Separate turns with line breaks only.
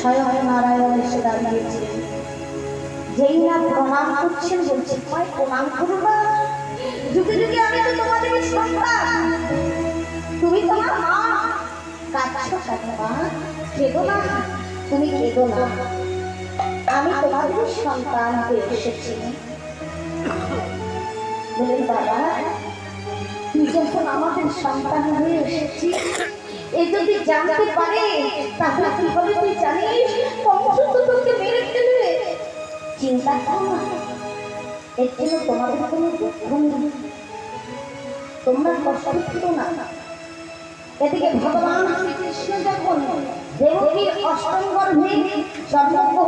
স্বয়ং নারায়ণ এসে দাঁড়িয়েছে। যেই না প্রণাম করছেন বলছে কয় প্রণাম করো না, যুগে যুগে আমি তো তোমাদের সন্তান, তুমি তোমার মা, কাঁদছো কেন মা? কেঁদো না, তুমি কেঁদো না, আমি তোমাদের সন্তান হয়ে এসেছি। বলেন বাবা, তুই যখন আমাদের সন্তান হয়ে এসেছি, এ যদি জানতে পারে তাহলে কি হবে তুই জানিস? কংস তো তোকে মেরে ফেলবে। চিন্তা করো না, এর জন্য তোমাদের কোনো দুঃখ নেই, তোমরা কষ্ট পেও না। এদিকে ভগবান শ্রীকৃষ্ণ যখন দেবকীর অষ্টম গর্ভে জন্মগ্রহণ